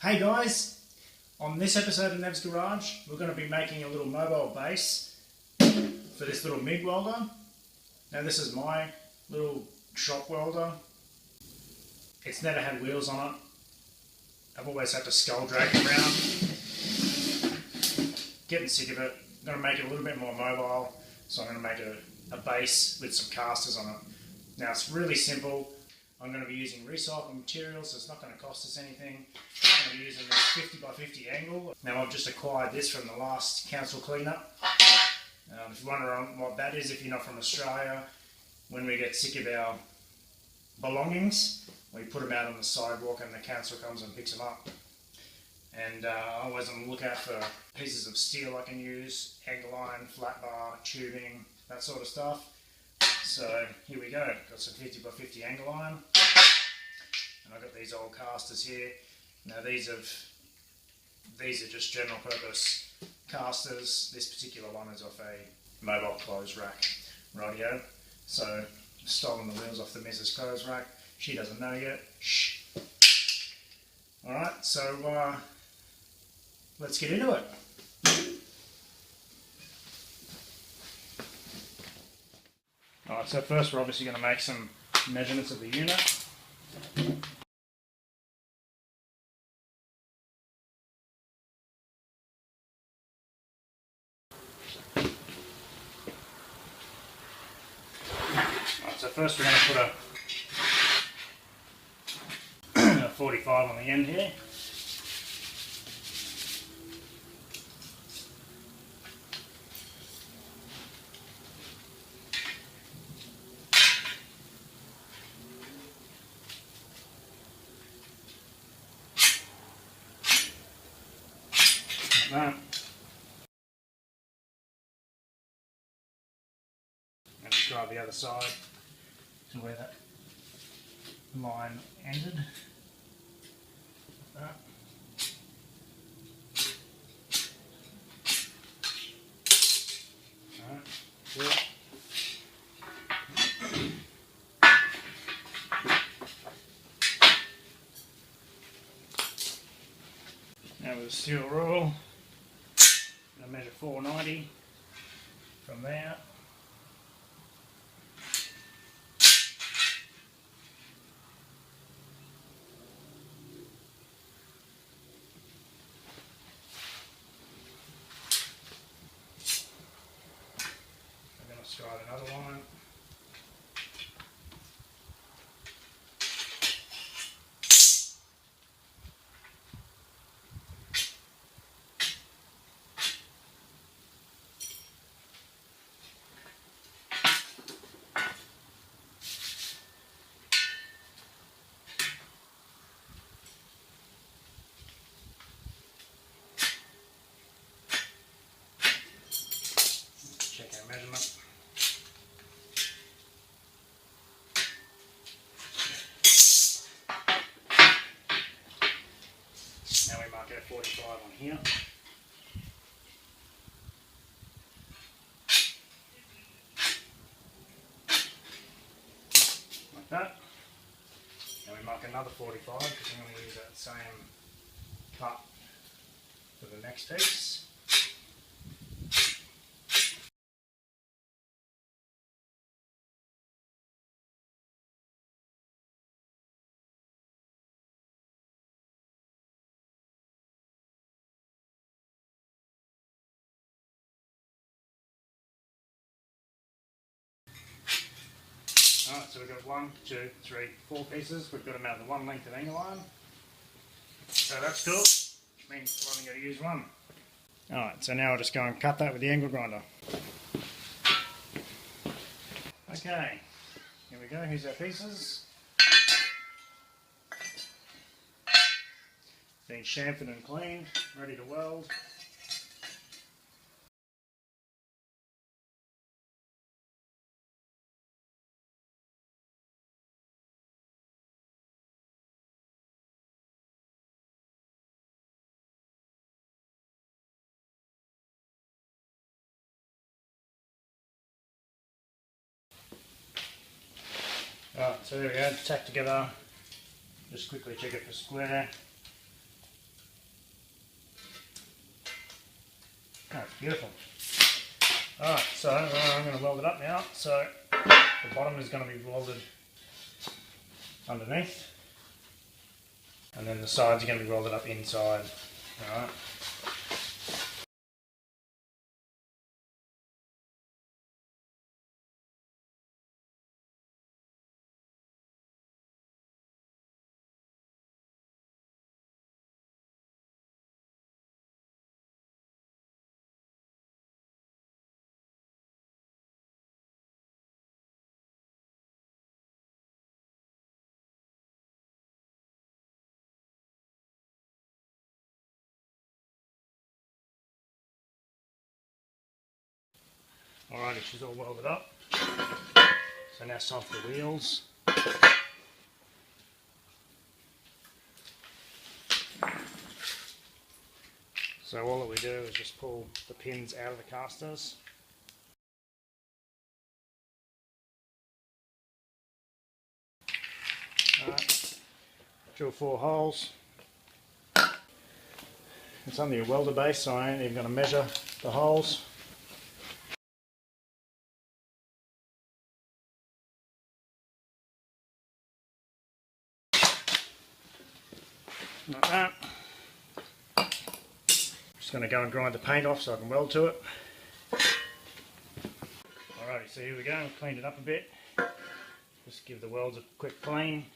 Hey guys, on this episode of Nev's Garage, we're going to be making a little mobile base for this little MIG welder. Now this is my little shop welder. It's never had wheels on it. I've always had to skull drag it around. Getting sick of it. I'm going to make it a little bit more mobile, so I'm going to make a base with some casters on it. Now it's really simple. I'm going to be using recycled materials, so it's not going to cost us anything. I'm going to be using this 50 by 50 angle. Now I've just acquired this from the last council cleanup. If you're wondering what that is, if you're not from Australia, when we get sick of our belongings, we put them out on the sidewalk and the council comes and picks them up. And I'm always on the lookout for pieces of steel I can use, angle iron, flat bar, tubing, that sort of stuff. So here we go, got some 50 by 50 angle iron, and I've got these old casters here. Now these are just general purpose casters. This particular one is off a mobile clothes rack, rightio. So I've stolen the wheels off the missus clothes rack. She doesn't know yet. Shh. Alright, so let's get into it. Alright, so first we're obviously going to make some measurements of the unit. Alright, so first we're going to put a 45 on the end here. That. And describe the other side to where that line ended. Like that. Alright, good. Now with a steel rule, I measure 490 from there. I'm going to strike another line. Check our measurement. Now we mark our 45 on here. Like that. Now we mark another 45 because I'm going to use that same cut for the next piece. Alright, so we've got 1, 2, 3, 4 pieces. We've got them out of the one length of angle iron. So that's cool, which means we're only going to use one. Alright, so now I'll just go and cut that with the angle grinder. Okay, here we go, here's our pieces. Been chamfered and cleaned, ready to weld. Alright, so there we go, tacked together. Just quickly check it for square. That's beautiful. Alright, so I'm going to weld it up now. So the bottom is going to be welded underneath, and then the sides are going to be welded up inside. Alright. Alrighty, she's all welded up. So now it's time for the wheels. So all that we do is just pull the pins out of the casters. Alright, drill 4 holes. It's only a welder base, so I ain't even going to measure the holes. Like that. Just going to go and grind the paint off so I can weld to it. Alrighty, so here we go. I've cleaned it up a bit. Just give the welds a quick clean.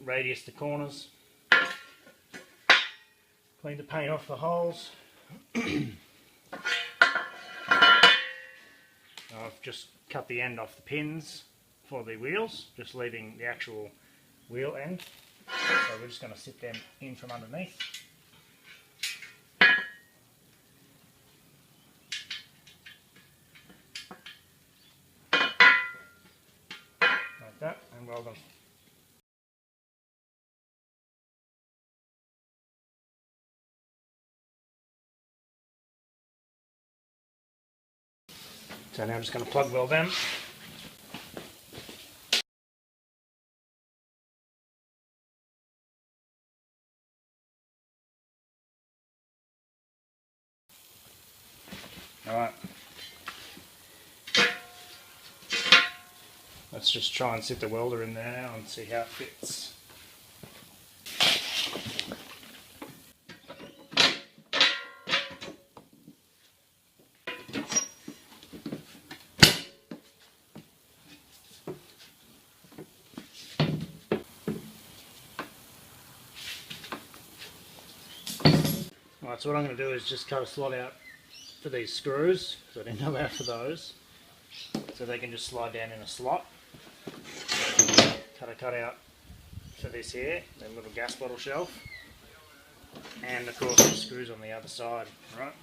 Radius to corners. Clean the paint off the holes. I've just cut the end off the pins for the wheels, just leaving the actual wheel end. So we're just going to sit them in from underneath. Like that, and weld them. So now I'm just going to plug weld them. Alright. Let's just try and sit the welder in there now and see how it fits. Alright, so what I'm going to do is just cut a slot out for these screws, because I didn't know how for those, so they can just slide down in a slot. Cut a cutout for this here, the little gas bottle shelf, and of course the screws on the other side, right?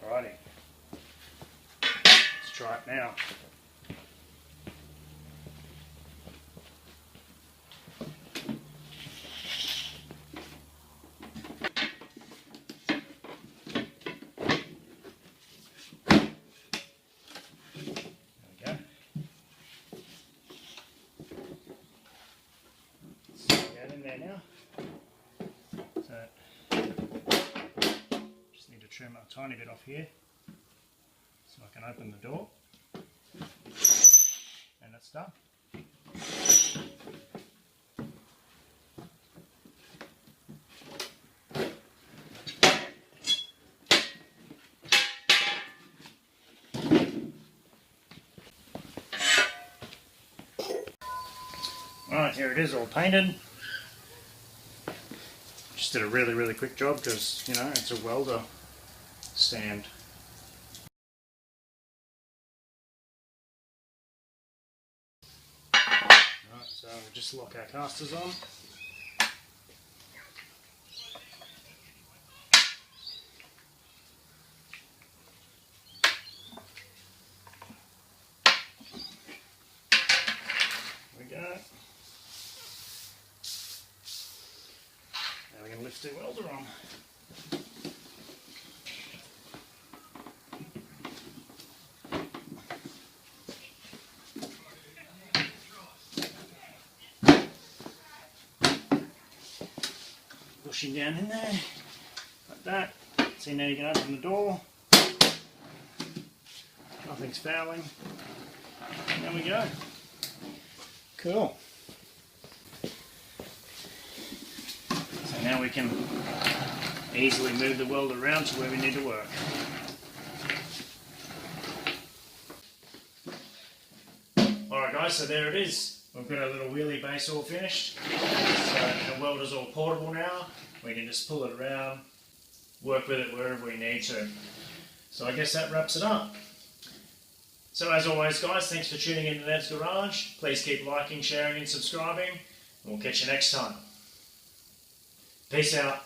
Alrighty, let's try it now. There we go. Slide that in there now. So, just need to trim a tiny bit off here so I can open the door, and it's done. Alright, here it is all painted. Just did a really quick job because, you know, it's a welder stand. Alright, so we'll just lock our casters on. lift the welder on. Pushing down in there, like that. See, now you can open the door. Nothing's fouling. And there we go. Cool. So now we can easily move the welder around to where we need to work. Alright guys, so there it is. We've got our little wheelie base all finished. So the welder's all portable now. We can just pull it around, work with it wherever we need to. So I guess that wraps it up. So as always guys, thanks for tuning in to Nev's Garage. Please keep liking, sharing and subscribing. And we'll catch you next time. Peace out.